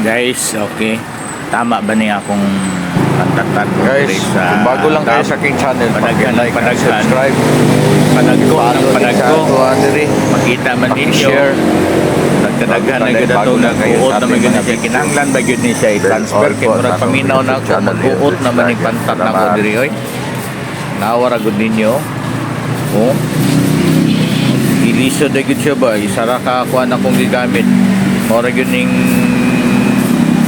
Guys, okay. Tama ba niya akong pantatan mo Guys, sa kung bago lang kayo sa aking channel, Padaghan, like and subscribe, Padagko ng follow din sa padagko. ato diri, Makita man ninyo. share. Nagkadaghan na Bago gud ato lang kayo nag-uot sa naman ating gud mga siya. video. Kinahanglan ba gud ni siya i-transfer kay murag paminaw na ako. Mag-uot naman yung pantat na ko diri oy. Nawara gud ninyo. Oh. Ilisod na gud siya ba? Isara ka kuan akong gigamit. Mora gyud ning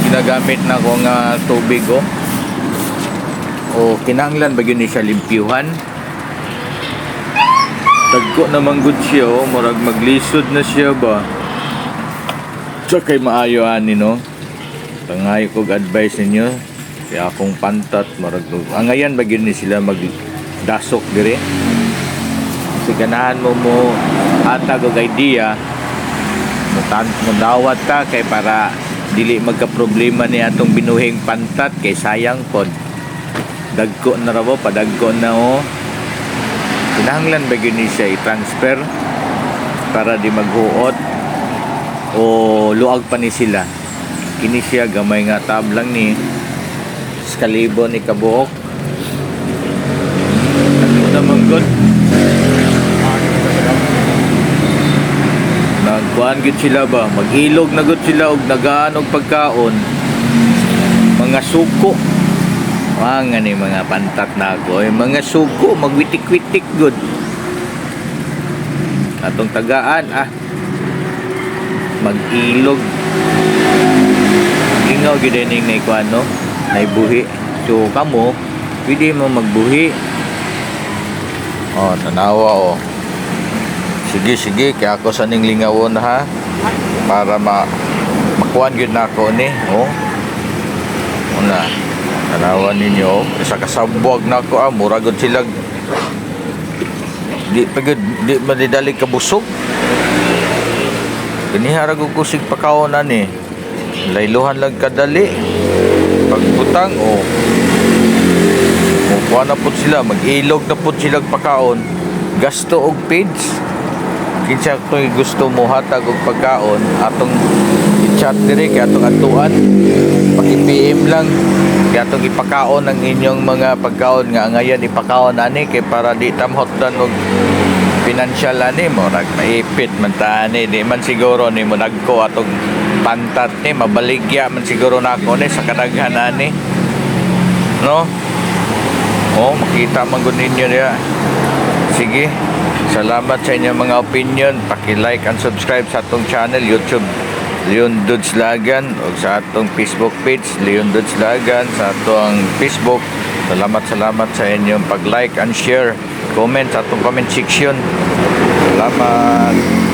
ginagamit na ko nga tubig oh. O kinahanglan ba gyud ni siya limpyuhan? Tagko naman gud siya oh, murag maglisod na siya ba? Sa kay maayo ani no. Tangayo kog advice ninyo. Kaya akong pantat murag angayan ba gyud ni sila magdasok dire? Kasi ganahan mo hatag og idea mo dawat ta kay para dili magka problema ni atong binuhing pantat kay sayang pod. Dagko na raw padagko na oh. Kinahanglan ba gyud ni siya i-transfer para di maghuot o luag pa ni sila. Kini siya gamay nga tab lang ni skalibo ni kabuok. Ano naman good? Nagkuhan gud sila ba? Maghilog na gud sila og nagaan og pagkaon. Mga suko. Nga ni mga pantat na ako. Mga suko, magwitik-witik good. Atong tagaan mag-ilog. Ingaw gud ning nay kuan no. Nay buhi. So kamo, pwede mo magbuhi. Oh, tanawa oh. Sige, kaya ako sa ning lingawon ha. Para makuan gyud na ako ni, oh. Una, tanawan ninyo, isa kasabwag na ako mura gud sila. Di madidali ka busog. Ganihara gud kusig pakaon ani. Layluhan lang kadali. Pagbutang oh. Kuha na po sila, mag-ilog na po sila pagkaon. Gasto og page. Kinsa kung gusto mo hatag og pagkaon, atong i-chat dire kay atong atuan. Paki-PM lang kay atong ipakaon ang inyong mga pagkaon nga ngayon ipakaon ani kay para di tamhotdan og financial ani mo rag maipit man tani di man siguro ni mo nagko atong pantat ni mabaligya man siguro nako ni sa kadaghan ani. No? Oh, makita man gud ninyo diya. Sige. Salamat sa inyong mga opinion. Paki-like and subscribe sa atong channel YouTube Leon Dudes Lagan o sa atong Facebook page Leon Dudes Lagan sa atong Facebook. Salamat sa inyong pag-like and share. Comment sa atong comment section. Salamat.